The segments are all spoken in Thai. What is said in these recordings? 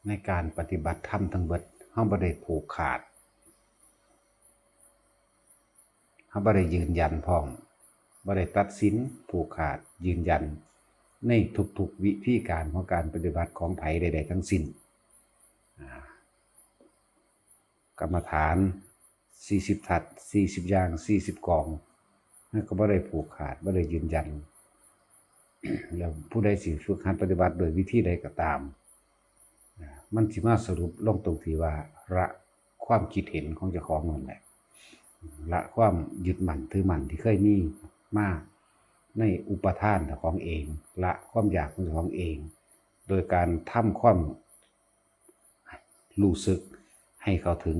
ในการปฏิบัติธรรมทั้งเบิดเฮาบ่ได้ผูกขาดเฮาบ่ได้ยืนยันพร้อมบ่ได้ตัดสินผูกขาดยืนยันในทุกๆวิธีการของการปฏิบัติของไผใดๆทั้งสิ้นกรรมฐาน40ทัศ40อย่าง40กองนั่นก็บ่ได้ผูกขาดบ่ได้ยืนยันแล้วผู้ใดสิฝึกหัดปฏิบัติโดยวิธีใดก็ตามมันสิมาสรุปลงตรงที่ว่าละความคิดเห็นของเจ้าของนั่นแหละละความยึดมั่นถือมั่นที่เคยมีมาในอุปทานของเองละความอยากของเจ้าของเอง โดยการทำความรู้สึกให้เข้าถึง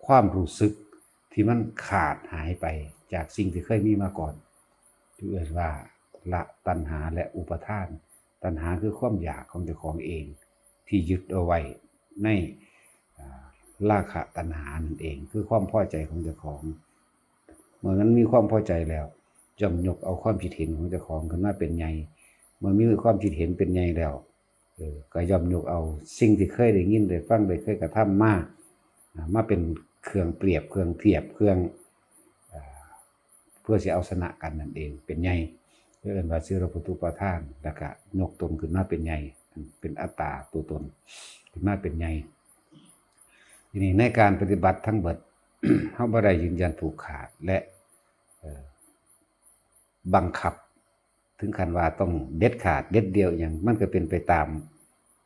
ความรู้สึกที่มันขาดหายไปจากสิ่งที่เคยมีมาก่อนที่เรียกว่าละตัณหาและอุปทานตัณหาคือความอยากของเจ้าของเองที่ยึดเอาไว้ในราคะตัณหานั่นเองคือความพอใจของเจ้าของเมื่อนั้นมีความพอใจแล้วย่อมยกเอาความคิดเห็นของเจ้าของขึ้นมาเป็นใหญ่เมื่อมีความคิดเห็นเป็นใหญ่แล้วก็ย่อมยกเอาสิ่งที่เคยได้ยินได้ฟังได้เคยกระทำมาเป็นเครื่องเปรียบเครื่องเทียบเครื่องเพื่อจะเอาชนะกันนั่นเองเป็นใหญ่เรียกว่าศิลปุตุปทานแล้วก็ยกตนขึ้นมาเป็นใหญ่เป็นอัตตาตัวตนขึ้นมาเป็นใหญ่ทีนี้ในการปฏิบัติทั้งเบิด เฮาบ่ได้ยืนยันผูกขาดและบังคับถึงขั้นว่าต้องเด็ดขาดเด็ดเดียวอย่างมันก็เป็นไปตาม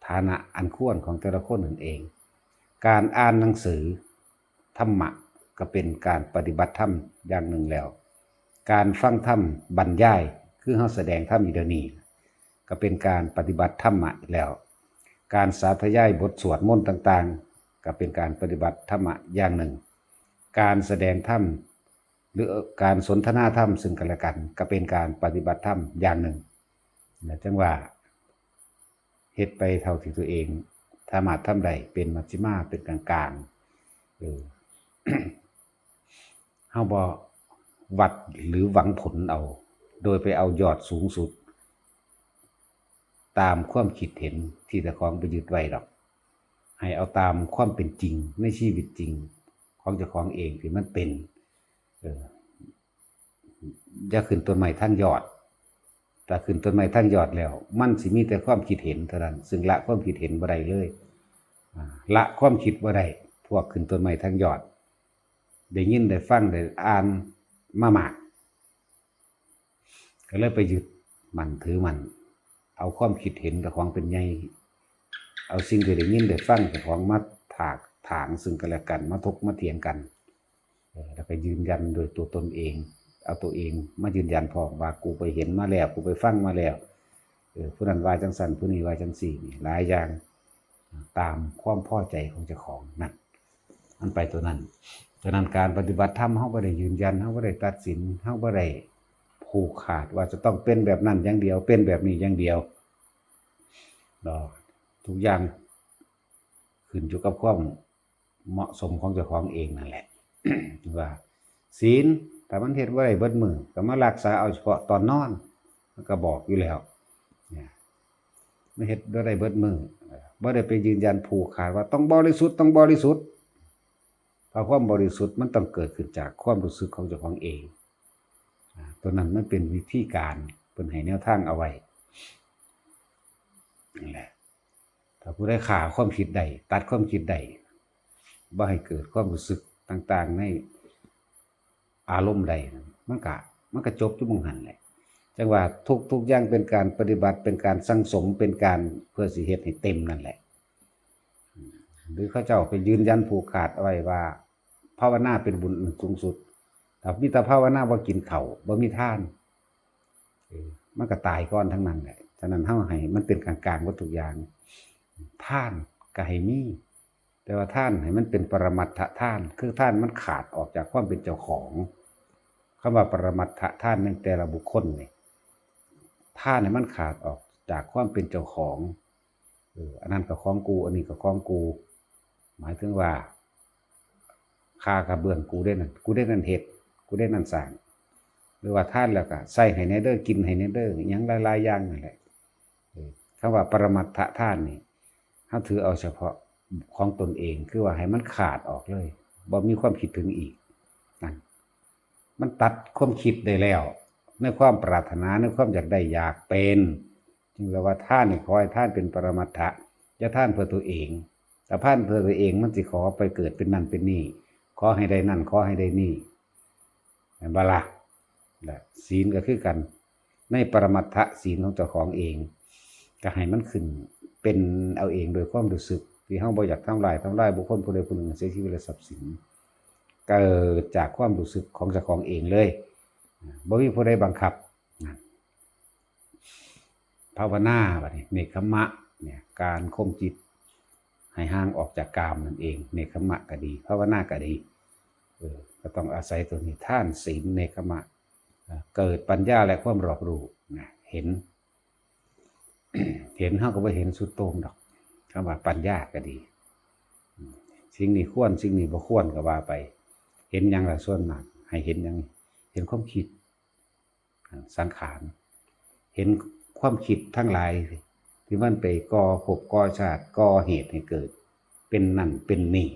ฐานะอันควรของแต่ละคนนั่นเองการอ่านหนังสือธรรมะก็เป็นการปฏิบัติธรรมอย่างหนึ่งแล้วการฟังธรรมบรรยายคือเฮาแสดงธรรมอยู่เดี๋ยวนี้ก็เป็นการปฏิบัติธรรมะแล้วการสาธยายบทสวดมนต์ต่างๆก็เป็นการปฏิบัติธรรมะอย่างหนึ่งการแสดงธรรมหรือการสนทนาธรรมซึ่งกันและกันก็เป็นการปฏิบัติธรรมอย่างหนึ่งจังว่าเฮ็ดไปเท่าที่ตัวเองสามารถทำได้เป็นมัชฌิมาเป็นกลางๆเฮาบ่วัดหรือหวังผลเอาโดยไปเอายอดสูงสุดตามความคิดเห็นที่เจ้าของไปยึดไว้หรอกให้เอาตามความเป็นจริงในชีวิตจริงของเจ้าของเองที่มันเป็นอย่าขึ้นต้นไม้ทั้งยอดแต่ขึ้นต้นไม้ทั้งยอดแล้วมันสิมีแต่ความคิดเห็นเท่านั้นซึ่งละความคิดเห็นบ่ได้เลยละความคิดบ่ได้พวกขึ้นต้นไม้ทั้งยอดได้ยินได้ฟังได้อ่านมามากก็เลยไปยึดมันถือมันเอาความคิดเห็นกับของเป็นใหญ่เอาสิ่งที่ได้ยินได้ฟังกับของมาถางซึ่งกันและกันมาทกมาเถียงกันแล้วก็ยืนยันโดยตัวตนเองเอาตัวเองมายืนยันพร้อมว่ากูไปเห็นมาแล้วกูไปฟังมาแล้วผู้นั้นว่าจังสันผู้นี้ว่าจังสี่หลายอย่างตามความพอใจของเจ้าของนั่นมันไปตัวนั้นฉะนั้นการปฏิบัติธรรมเฮาบ่ได้ยืนยันเฮาบ่ได้ตัดสินเฮาบ่ได้ผูกขาดว่าจะต้องเป็นแบบนั้นอย่างเดียวเป็นแบบนี้อย่างเดียวทุกอย่างขึ้นอยู่กับความเหมาะสมของเจ้าของเองนั่นแหละว่าศีลแต่มันเฮ็ดบ่ได้เบิดมื้อก็มารักษาเอาเฉพาะตอนนอนมันก็บอกอยู่แล้วเนี่ยไม่เฮ็ดบ่ได้เบิดมื้อบ่ได้ไปยืนยันผูกขาดว่าต้องบริสุทธิ์ต้องบริสุทธิ์เพราะความบริสุทธิ์มันต้องเกิดขึ้นจากความรู้สึกของเจ้าของเองตัวนั้นมันเป็นวิธีการเพิ่นให้แนวทางเอาไว้นั่นแหละถ้าผู้ใดฆ่าความคิดใดตัดความคิดใดบ่ให้เกิดความรู้สึกต่างๆในอารมณ์ใดมันก็จบอยู่ตรงนั้นแหละจังว่าทุกอย่างเป็นการปฏิบัติเป็นการสั่งสมเป็นการเพื่อสิเฮ็ดให้เต็มนั่นแหละหรือเขาเจ้าไปยืนยันผูกขาดเอาไว้ว่าภาวนาเป็นบุญสูงสุดถ้ามีแต่ภาวนาบ่กินข้าวบ่มีทานมันก็ตายก่อนทั้งนั้นแหละฉะนั้นเฮาให้มันเป็นกลางๆวัตถุอย่างทานก็ให้มีแต่ว่าท่านให้มันเป็นปรมัตถท่านคือท่านมันขาดออกจากความเป็นเจ้าของคำว่าปรมัตถท่านในแต่ละบุคคลเนี่ยท่านให้มันขาดออกจากความเป็นเจ้าของอันนั้นก็ของกูอันนี้ก็ของกูหมายถึงว่าค่ากระเบื้องกูได้นั่นกูได้นั่นเฮ็ดกูได้นั่นสร้างหรือว่าท่านแล้วก็ใส่ให้ในเด้อกินให้ในเด้อหยังหลายๆอย่างนั่นแหละคำว่าปรมัตถท่านนี่ ถ้าถือเอาเฉพาะของตนเองคือว่าให้มันขาดออกเลยบ่มีความคิดถึงอีกนั่นมันตัดความคิดได้แล้วในความปรารถนาในความอยากได้อยากเป็นจึงเรียกว่าท่านนี่ขอให้ท่านเป็นปรมัตถะอย่าท่านเพื่อตัวเองแต่ท่านเพื่อตัวเองมันสิขอไปเกิดเป็นนั่นเป็นนี่ขอให้ได้นั่นขอให้ได้นี่เห็นบ่ล่ะและศีลก็คือกันในปรมัตถะศีลของเจ้าของเองก็ให้มันขึ้นเป็นเอาเองโดยความรู้สึกที่เฮาบ่อยากทำลายบุคคลผู้ใดผู้หนึ่งเสียชีวิตและทรัพย์สินเกิดจากความรู้สึกของเจ้าของเองเลยบ่มีผู้ใดบังคับภาวนาบัดนี้เนกขมะเนี่ยการข่มจิตให้ห่างออกจากกามนั่นเองเนกขมะก็ดีภาวนาก็ดีก็ต้องอาศัยตัวนี้ท่านศีลเนกขมะเกิดปัญญาและความรอบรู้เห็น เห็นเฮาก็บ่เห็นสุดโต่งดอกคำว่าปัญญาก็ดีสิ่งนี้ควรสิ่งนี้บ่ควรก็ว่าไปเห็นหยังล่ะส่วนมากให้เห็นหยังเห็นความคิดสังขารเห็นความคิดทั้งหลายที่มันไปก่อภพก่อชาติก่อเหตุให้เกิดเป็นนั่นเป็นนี่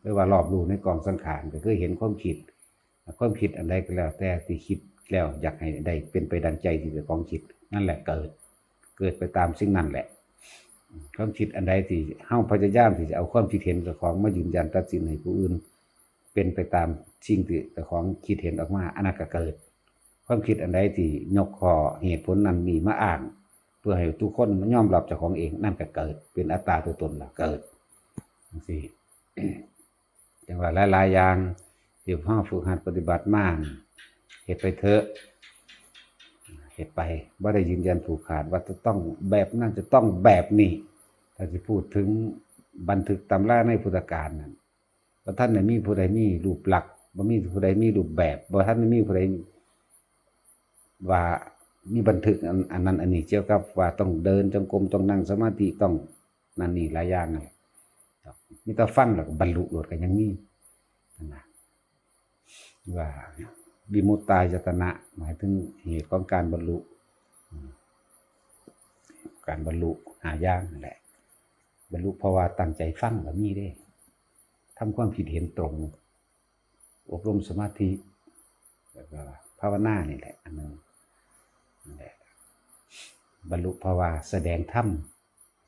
หรือว่ารอบรู้ในกองสังขารก็คือเห็นความคิดอันใดก็แล้วแต่ที่คิดแล้วอยากให้ได้เป็นไปดังใจที่เจ้าของคิดนั่นแหละเกิดไปตามสิ่งนั้นแหละความคิดอันใดที่เฮาพยายามที่จะเอาความคิดเห็นเจ้าของมายืนยันตัดสินให้ผู้อื่นเป็นไปตามสิ่งที่เจ้าของคิดเห็นออกมาอันนั้นก็เกิดความคิดอันใดที่ยกข้อเหตุผลนั้นนี่มาอ้างเพื่อให้ทุกคนยอมรับเจ้าของเองนั่นก็เกิดเป็นอัตตาตัวตนล่ะเกิดจังซี่ จังว่าหลายๆอย่างที่เฮาฝึกหัดปฏิบัติมาเฮ็ดไปเถอะเฮ็ดไปบ่ได้ยืนยันผูกขาดว่าจะต้องแบบนั้นจะต้องแบบนี้ถ้าสิพูดถึงบันทึกตำราในพุทธกาลนั้นบ่ทันได้มีผู้ใดมีรูปลักษณ์บ่มีผู้ใดมีรูปแบบบ่ทันได้มีผู้ใดว่ามีบันทึกอันนั้นอันนี้เกี่ยวกับว่าต้องเดินจงกรมต้องนั่งสมาธิต้องนั่นนี่หลายอย่างนั่นมีแต่ฟังแล้วก็บรรลุโลดก็ยังมีนะว่าวิมุตตายตนะหมายถึงเหตุของการบรรลุหาย่างนั่นแหละบรรลุเพราะว่าตั้งใจฟังก็มีเด้ทำความคิดเห็นตรงอบรมสมาธิแล้วก็ภาวนานี่แหละอันนึงนั่นแหละบรรลุภาวะแสดงธรรม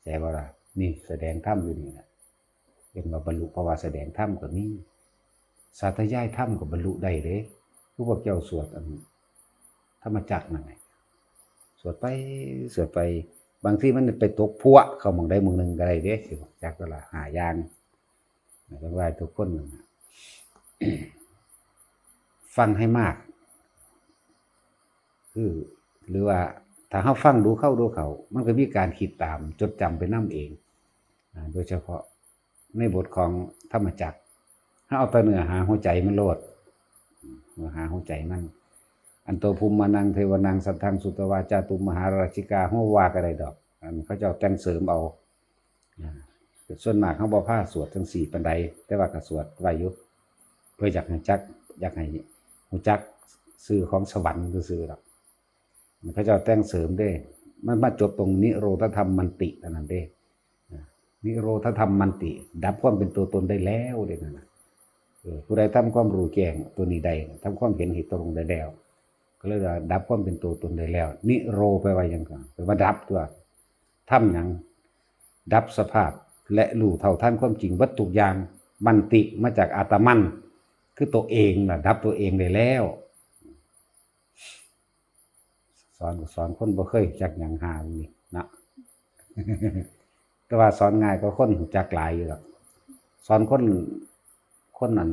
ใจว่าล่ะนี่แสดงธรรมอยู่นี่นะเป็นว่าบรรลุภาวะแสดงธรรมก็มีสาธยายธรรมก็บรรลุได้เด้ผู้พวกเจ้าสวดอันธรรมจักรนั่นไงสวดไปบางทีมันไปตกพัวเข้าหม่องใดหม่องหนึ่งก็ได้เด้สิจักก็ละหาอย่างแล้วว่าทุกคนฟังให้มากคือหรือว่าถ้าเฮาฟังดูเข้าดูเขามันก็มีการคิดตามจดจำไปนำเองโดยเฉพาะในบทของธรรมจักรถ้าเอาแต่เนื้อหาหัวใจมันโลดเนื้อหาหัวใจมันอันโตภูมิมานังเทวนังสัทธังสุตวาจาตุมหาราชิกาหัวว่าก็ได้ดอกอันเขาเจ้าแต่งเสริมเอาส่วนมากเขาบ่พาสวดทั้ง4ปานใดแต่ว่าก็สวดไว้อยู่เพื่ออยากให้รู้จักชื่อของสวรรค์ซื่อๆดอกเขาเจ้าแต่งเสริมเด้มันมาจบตรงนิโรธธรรมมันติเท่านั้นเด้นิโรธธรรมมันติดับความเป็นตัวตนได้แล้วเด้นั่นน่ะผู้ใดทำความรู้แจ้งตัวนี้ได้ทำความเห็นเหตุตรงได้แล้วก็เลยว่าดับความเป็นตัวตนได้แล้วนิโรแปลว่าหยังก่อนแปลว่าดับตัวทำหยังดับสภาพและรู้เท่าทันความจริงวัตถุกอย่างมันติมาจากอาตมันคือตัวเองน่ะดับตัวเองได้แล้วสอนคนบ่เคยจักหยังหานี่นะแต่ว่าสอนง่ายก็คนจักหลายอยู่หรอกสอนคนนั้น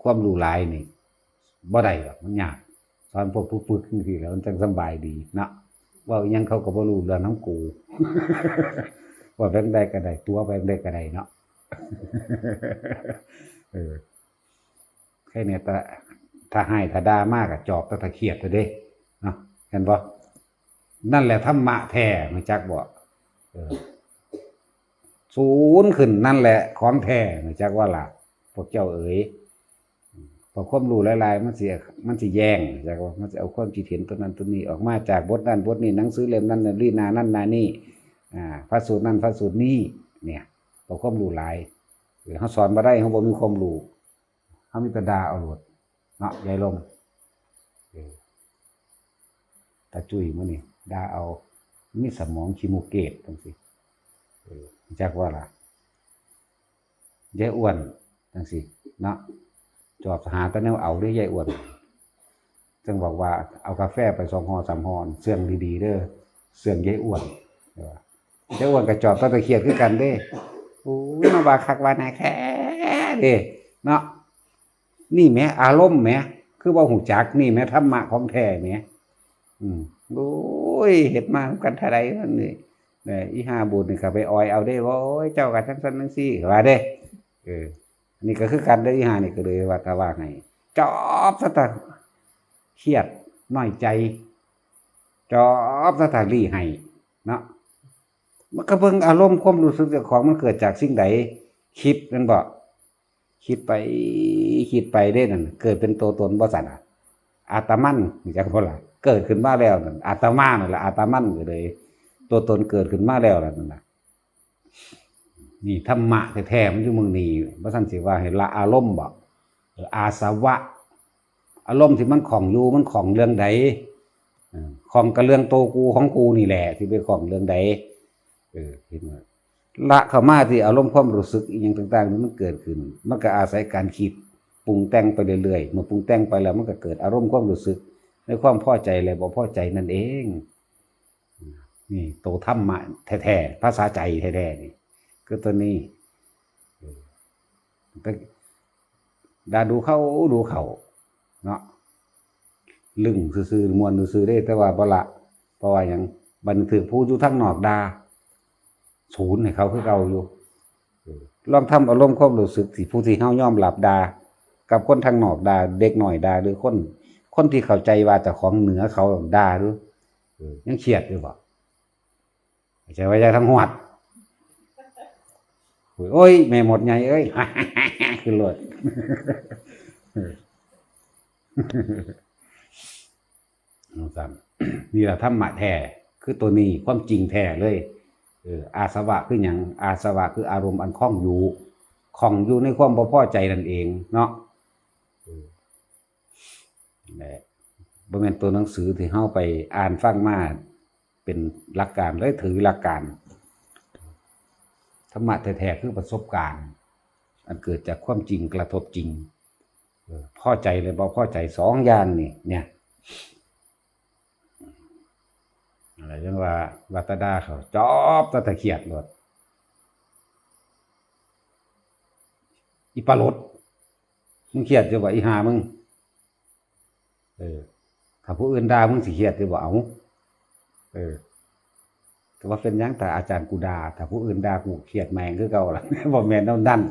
ความรู้หลายนี่บ่ได้หรอกมันยากสอนพวกผู้ฝึกจังซี่แล้วมันจังสบายดีเนาะว่าอีหยังเขาก็บ่รู้เรื่องนำกูว่าแบงใดก็ได้ตัวแบงใดก็ได้เนาะแค่นี้ถ้าให้ถ้าด่ามากก็จอบถ้าเครียดเด้เนาะเห็นบ่นั่นแหละธรรมะแท้รู้จักบ่ศูนย์ขึ้นนั่นแหละของแท้รู้จักว่าล่ะพวกเจ้าเอ๋ยพอความรู้หลายๆมันสิแย่งจากว่ามันสิเอาความคิดเห็นตัวนั้นตัวนี้ออกมาจากบทนั้นบทนี้หนังสือเล่มนั้นลีนานั่นนานี่ พระสูตรนั้นพระสูตรนี้เนี่ยเอาความรู้หลายเขาสอนมาได้เขาบ่มีความรู้เขามีแต่ด่าเอาโลดเนาะยายลมตาจุ้ยมื้อนี้ด่าเอามีสมองขี้มูกเกตจังซี่จักว่าล่ะยายอ้วนจังซี่เนาะจอบหาแต่แนวเอาเด้ยายอ้วนจึงบอกว่าเอากาแฟไป2 ห่อ 3 ห่อเสื่องดีๆเด้อเสื่องยายอ้วนยายอ้วนก็จอบตะเคียนคือกันเด้โอ้ยมาว่าคักว่าแน่แท้เด้เนาะนี่แหมอารมณ์แหมคือบ่ฮู้จักนี่แหมธรรมะของแท้แหมโอ้ยเฮ็ดมากันเท่าใดนั่นนี่อีห้าบุญนี่ก็ไปออยเอาเด้โอ้ยเจ้าก็จังซั่นจังซี่ว่าเด้นี่ก็คือกันเด้ออีห้านี่ก็เลยว่าถ้าว่าไงจอบซะตะเครียดน้อยใจจอบซะตะลี่ให้เนาะมันก็เบิ่งอารมณ์ความรู้สึกเจ้าของมันเกิดจากสิ่งใดคิดนั่นบ่คิดไปเด้นั่นเกิดเป็นตัวตนบ่ซั่นอาตมันจักบ่ล่ะเกิดขึ้นมาแล้วนั่นอาตมานั่นล่ะอาตมันก็เลยตัวตนเกิดขึ้นมาแล้วนั่นน่ะนี่ธรรมะแท้ๆมันอยู่เมืองนี้บ่ซั่นสิว่าให้ละอารมณ์บ่อาสวะอารมณ์ที่มันของอยู่มันของเรื่องใดของกับเรื่องโตกูของกูนี่แหละที่ไปของเรื่องใดเห็นมั้ยละเข้ามาที่อารมณ์ความรู้สึกอีหยังต่างๆนี่มันเกิดขึ้นมันก็อาศัยการคิดปรุงแต่งไปเรื่อยๆเมื่อปรุงแต่งไปแล้วมันก็เกิดอารมณ์ความรู้สึกในความพอใจและบ่พอใจนั่นเองนี่โตธรรมะแท้ๆภาษาใจแท้ๆนี่คือตัวนี้ดาดูเขาเนาะลึงซื่อๆมวนซื่อๆได้แต่ว่าบ่ละเพราะว่าหยังบันทึกผู้อยู่ทางนอกด่าศูนย์ให้เขาคือเก่าอยู่ลองทำอารมณ์ความรู้สึกที่ผู้ที่เฮายอมรับด่ากับคนทางนอกด่าเด็กหน่อยด่าหรือคนที่เข้าใจว่าเจ้าของเหนือเขาด่าหรือยังเครียดอยู่บ่ใจว่าใจทั้งหวดโอ้ยแม่หมดใหญ่เอ้ยคือโลดนี่แหละธรรมะแท้คือตัวนี้ความจริงแท้เลยอาสวะคือหยังอาสวะคืออารมณ์อันคล้องอยู่ในความบ่พอใจนั่นเองเนาะแหละบ่แม่นตัวหนังสือที่เฮาไปอ่านฟังมาเป็นหลักการเลยถือหลักการธรรมะแท้ๆคือประสบการณ์อันเกิดจากความจริงกระทบจริงพอใจเลยบ่พอใจ2 อย่างนี่เนี่ยอะไรจังว่าวัตดาเขาจอบตะเคียดรถอีปลาลดมึงเครียดจะบ่อีหามึงถ้าผู้อื่นด่ามึงสิเครียดจะบ่เอาแต่ว่าเป็นหยังแต่อาจารย์กูด่าถ้าผู้อื่นด่ากูเครียดแม่งคือเก่าล่ะบ่แม่นนั่น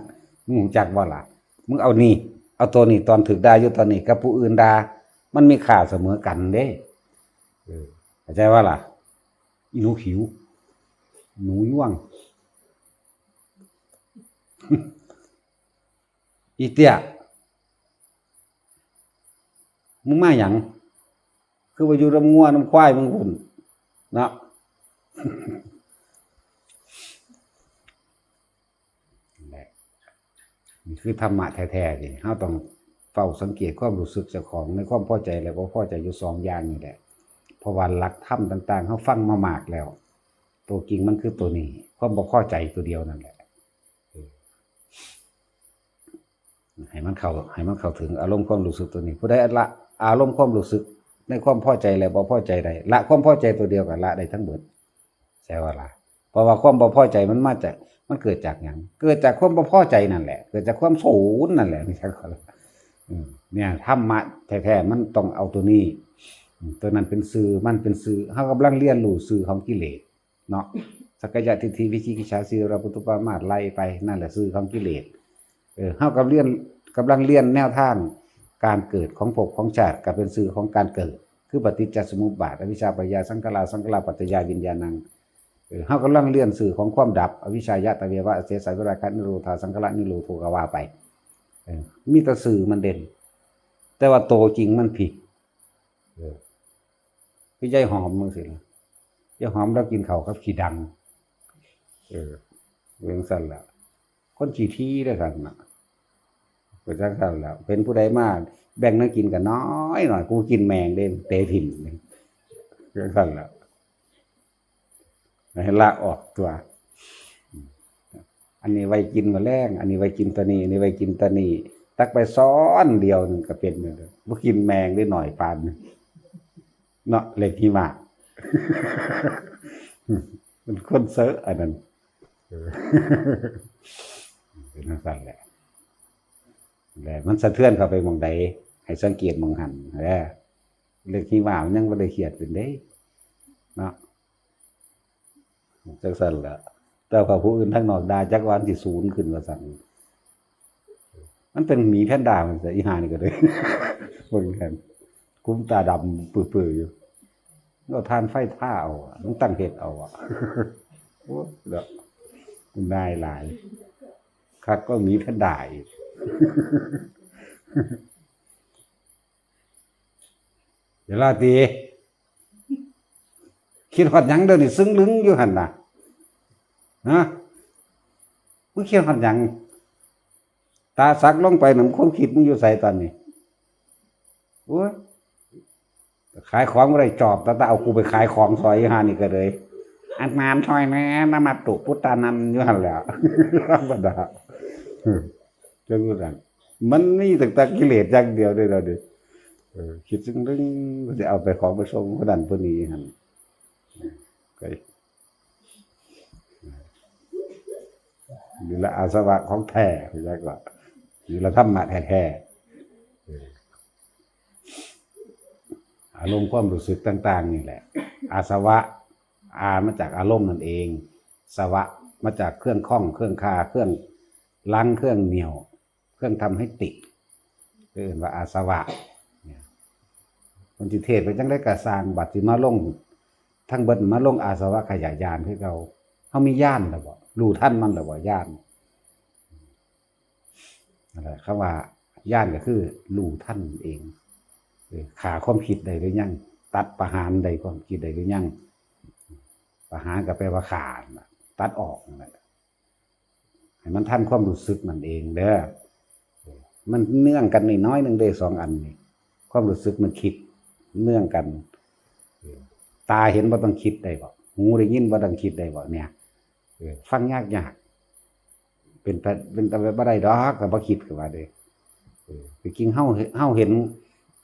มึงรู้จักบ่ล่ะมึงเอานี่เอาตัวนี้ตอนถึกด่าอยู่ตอนนี้กับผู้อื่นด่ามันมีค่าเสมอกันเด้เข้าใจว่าล่ะอีหนูขิวหนูย่วงอีเตี้ยมึงมาหยังคือว่าอยู่น้ำงัวน้ำควายมึงพุ่นเนาะนี่คือธรรมะแท้ๆนี่เราต้องเฝ้าสังเกตความรู้สึกเจ้าของในความพอใจและบ่พอใจอยู่2 อย่างนี่แหละเพราะว่าหลักธรรมต่างๆเขาฟังมามากแล้วตัวจริงมันคือตัวนี้ความบ่พอใจตัวเดียวนั่นแหละให้มันเข้าถึงอารมณ์ความรู้สึกตัวนี้ผู้ใดละอารมณ์ความรู้สึกในความพอใจและบ่พอใจใดละความพอใจตัวเดียวกับละได้ทั้งหมดใช่ว่าล่ะเพราะว่าความบ่พอใจมันเกิดจากหยังเกิดจากความบ่พอใจนั่นแหละเกิดจากความศูนย์นั่นแหละไม่ใช่ก็เนี่ยธรรมะแท้ๆมันต้องเอาตัวนี้ตัวนั้นเป็นสื่อมันเป็นสื่อเฮากำลังเรียนรู้สื่อของกิเลสเนาะสักกายทิฏฐิวิจิกิจฉาสีราปุตุปามาสไล่ไปนั่นแหละสื่อของกิเลสเฮากำลังเรียนแนวทางการเกิดของภพของชาติก็เป็นสื่อของการเกิดคือปฏิจจสมุปบาทอวิชชาปัจจยาสังขารปัจจยาวิญญาณังเฮากำลังเรียนสื่อของความดับอวิชชายะตะเววะเสสะวิราคะนิโรธาสังขารนิโรธก็ว่าไปมีแต่สื่อมันเด่นแต่ว่าโตจริงมันผิดพี่ใจหอมมึงสิล่ะยายหอมเรากินข้าวกับขี้ดัง เรื่องสั่นแล้วคนขี้ที่ด้วยกันน่ะก็จังสั่นแล้วเป็นผู้ใดมาแบ่งนักกินกันน้อยหน่อยกูกินแมงเด้เตะถิ่นเรื่องสั่นแล้วให้ละออกตัวอันนี้ไว้กินมาแรงอันนี้ไว้กินตัวนี้อันนี้ไว้กินตัวนี้ตักไปซ้อนเดียวนึงก็เป็นเลยบ่กินแมงได้หน่อยปานเนาะเล็กที่มามันคนเซอะอันนั้นเป็นสั่นแหละแต่มันสะเทือนเข้าไปหม่องใดให้สังเกตหม่องหันเล็กที่ว่ามันยังบ่ได้เครียดเป็นเด้เนาะจังสั่นแหละแต่ว่าผู้อื่นทางนอกด่าจักวันสิศูนย์ขึ้นว่าสั่นมันเป็นหมีแพนด้ามันซะอีห่านี่ก็เลยเบิ่งกันคุ้มตาดำปื้อๆอยู่ก็ทานไฟท่าเอาต้องตั้งเฮ็ดเอาโอ้เด้อมันได้หลายคักก็หมีแพนด้าอีกเดี๋ยวลาตีคิดฮอดหยังเด้อนี่ซึ้งลึงอยู่หั่นน่ะฮะมึงคิดฮอดหยังตาสักลงไปน้ำความคิดมึงอยู่ใส่ตอนนี้โอ้ยขายของไม่ได้จอบแต่เอากูไปขายของซอยฮานี่ก็เลยอันนานซอยแม่นามาตุพุทธานันอยู่หันแหล้วธรรมดาจะรู้จักมันนี่ตั้งแต่กิเลสอย่างเดียวเลยเราดิคิดซึ่งเรื่องจะเอาไปของไปส่งคนนั้นคนนี้หันก็อยู่ละอาสวะของแท้ไปยักว่าอยู่ละธรรมะแท้ๆอารมณ์ความรู้สึกต่างๆนี่แหละอาสวะมาจากอารมณ์นั่นเองสวะมาจากเครื่องข้องเครื่องคาเครื่องลังเครื่องเหนียวเครื่องทำให้ติดเรียกว่าอาสวะคนที่เทศไปจังได้กระสร้างบัตรที่มาลงทั้งเบิดมาลงอาสวะขยายญาณให้เขามีญาณหรือเปล่ารู้ท่านมันหรือเปล่าญาณอะไรคำว่าญาณก็คือรู้ท่านเองขาความคิดใดหรือยังตัดประหารใดความคิดใดหรือยังประหารก็แปลว่าขาดตัดออกให้มันท่านความรู้สึกมันเองเด้อมันเนื่องกันน้อยนึงได้สองอันนี่ความรู้สึกมันคิดเนื่องกันตาเห็นว่าต้องคิดได้บ่หูได้ยินว่าต้องคิดได้บ่เนี่ยฟังยากเป็นไปบ่ได้ดอกก็บ่คิดก็ว่าเด้จริงๆเฮาเห็น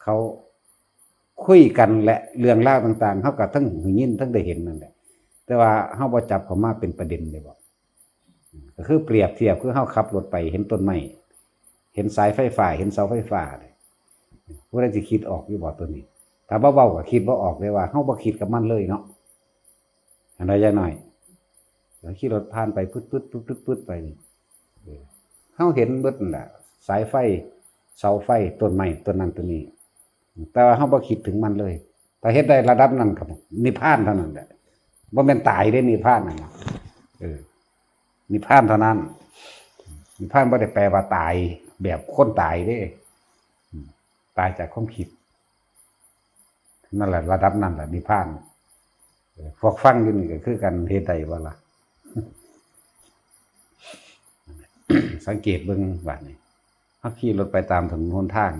เขาคุยกันและเรื่องราวต่างๆเฮาก็ทั้งหูยินทั้งได้เห็นนั่นแหละแต่ว่าเฮาบ่จับเข้ามาเป็นประเด็นได้บ่ก็คือเปรียบเทียบคือเฮาขับรถไปเห็นต้นไม้เห็นสายไฟฟ้าเห็นเสาไฟฟ้าผู้ใดสิคิดออกอยู่บ่ตัวนี้ถ้าเบาๆก็คิดบ่ออกเลยว่าเฮาบ่คิดกับมันเลยเนาะอันใดอย่างน้อยแล้วขี่รถผ่านไปปึ๊ดๆๆๆไปเฮาเห็นเบิดนั่นแหละสายไฟเสาไฟต้นไม้ต้นนั้นต้นนี้แต่ว่าเฮาบ่คิดถึงมันเลยถ้าเฮ็ดได้ระดับนั้นครับนิพพานเท่านั้นแหละบ่แม่นตายได้นิพพานนั่นน่ะนิพพานเท่านั้นนิพพานบ่ได้แปลว่าตายแบบคนตายเด้ตายจากความคิดนั่นแหละระดับนั้นแหละนิพพานพวกฟังอยู่นี่ก็คือกันเฮ็ดได้บ่ล่ะ สังเกตเบิ่งว่านี่เฮาขี่รถไปตามถนนหนทาง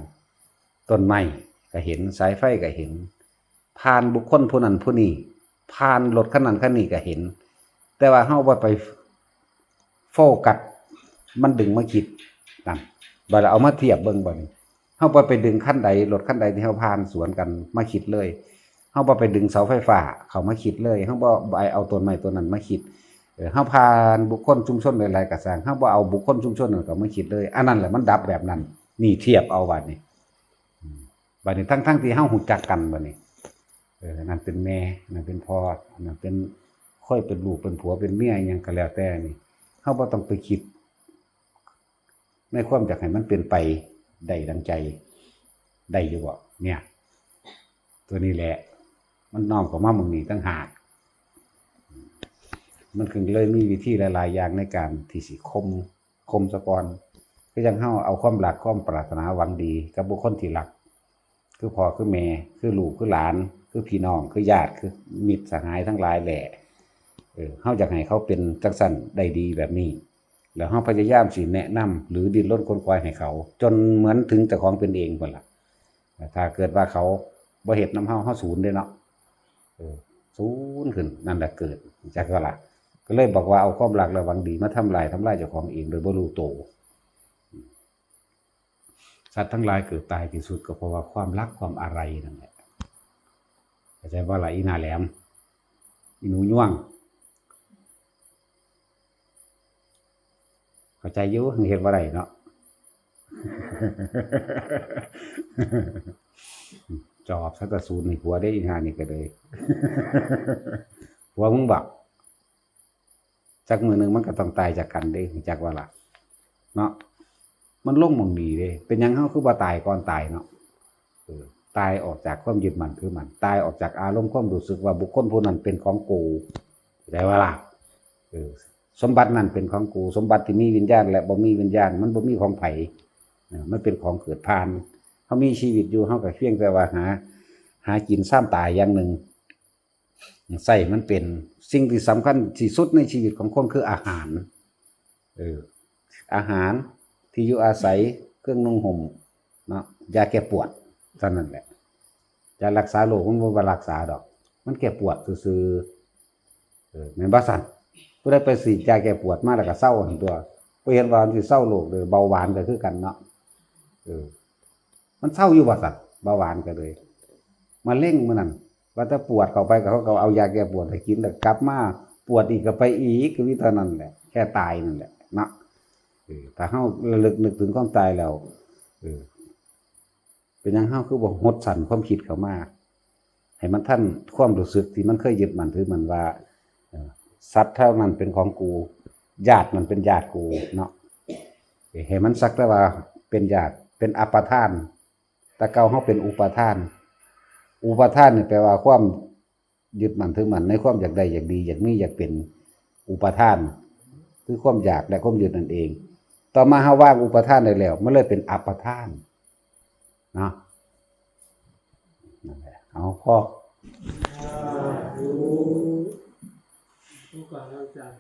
ต้นไม้ก็เห็นสายไฟก็เห็นผ่านบุคคลผู้นั้นผู้นี้ผ่านรถคันนั้นคันนี้ก็เห็นแต่ว่าเฮาบ่ไปโฟกัสมันดึงมาคิดนั่นบัดเอามาเทียบเบิ่งบ่นี่เฮาบ่ไปดึงคันใดรถคันใดที่เฮาผ่านสวนกันมาคิดเลยเฮาบ่ไปดึงเสาไฟฟ้าเข้ามาคิดเลยเฮาบ่ไปเอาต้นไม้ต้นนั้นมาคิดเฮาผ่านบุคคลชุมชนหลายๆก็สร้างเฮาบ่เอาบุคคลชุมชนนั้นก็มาคิดเลยอันนั้นแหละมันดับแบบนั้นนี่เทียบเอาบัดนี้ทั้งที่เฮารู้จักกันบัดนี้นั่นเป็นแม่นั่นเป็นพ่อนั่นเป็นค่อยเป็นลูกเป็นผัวเป็นเมียหยังก็แล้วแต่นี่เฮาบ่ต้องไปคิดในความอยากให้มันเป็นไปได้ดังใจได้อยู่บ่เนี่ยตัวนี้แหละมันน้อมเข้ามาหม้องนี้ต่างหากมันถึงเลยมีวิธีหลายๆอย่างในการที่สิคมซะก่อนคือจังเฮาเอาความรักความปรารถนาหวังดีกับบุคคลที่รักคือพ่อคือแม่คือลูกคือหลานคือพี่น้องคือญาติคือมิตรสหายทั้งหลายแหละ เฮาอยากให้เขาเป็นจังซั่นได้ดีแบบนี้แล้วเฮาพยายามสิแนะนำหรือดิ้นรนค้นคว้าให้เขาจนเหมือนถึงเจ้าของเป็นเองพุ่นล่ะถ้าเกิดว่าเขาบ่เฮ็ดนำเฮาสูญเด้เนาะสูญขึ้นนั่นแหละเกิดจักว่าล่ะก็เลยบอกว่าเอาความรักและหวังดีมาทำลายเจ้าของเองโดยบ่รู้ตัวสัตว์ทั้งหลายเกิดตายที่สุดก็เพราะว่าความรักความอะไรนั่นแหละเข้าใจบ่ล่ะอีหน้าแหลมอีหนูย่วงเข้าใจอยู่เฮ็ดบ่ได้เนาะ จอบสักกระสูนในผัวได้อีกหานี่ก็เลย ผัวมึงบอกจักมือหนึ่งมันก็ต้องตายจากกันเด้จักว่าล่ะเนาะมันลงมองดีเด้เป็นยังเฮาคือบ่ตายก่อนตายเนาะตายออกจากความยึดมั่นถือมั่นตายออกจากอารมณ์ความรู้สึกว่าบุคคลผู้นั้นเป็นของกูได้ว่าล่ะสมบัตินั้นเป็นของกูสมบัติที่มีวิญญาณและบ่มีวิญญาณมันบ่มีของไผมันเป็นของเกิดผ่านเขามีชีวิตอยู่เขาก็เพียงแต่ว่าหากินซ้ำตายอย่างหนึ่งใส่มันเป็นสิ่งที่สำคัญที่สุดในชีวิตของคนคืออาหารอาหารที่อยู่อาศัยเครื่องนุ่งห่มเนาะยาแก้ปวดเท่านั้นแหละยารักษาโรคมันบ่รักษาดอกมันแก้ปวดซื่อแม่นบ่ซั่นผู้ใดไปฉีดยาแก้ปวดมาแล้วก็เศร้าหั่นตัวบ่เห็นว่ามันสิเศร้าโรคเบาหวานก็คือกันเนาะมันเศร้าอยู่บ่สัตว์เบาหวานก็เลยมาเล่งมื้อนั้นว่าถ้าปวดเข้าไปเขาก็เอายาแก้ปวดให้กินแล้วกลับมาปวดอีกก็ไปอีกคือวิธีนั้นแหละแค่ตายนั่นแหละเนาะถ้าเฮาระลึกนึกถึงความตายแล้วเป็นหยังเฮาคือบ่หดสั่นความคิดเข้ามาให้มันทันความรู้สึกที่มันเคยยึดมั่นถือมันว่าสัตว์เท่านั้นเป็นของกูญาติมันเป็นญาติกูเนาะให้มันสักแต่ว่าเป็นญาติเป็นอัปทานแต่เก่าเฮาเป็นอุปทานอุปทานนี่แปลว่าความยึดมั่นถือมั่นในความอยากได้อยากดีอยากมีอยากเป็นอุปทานคือความอยากและความยึดนั่นเองต่อมาเฮาว่างอุปทานได้แล้วมันเลยเป็นอัปทานเนาะนั่นแหละเอาพอ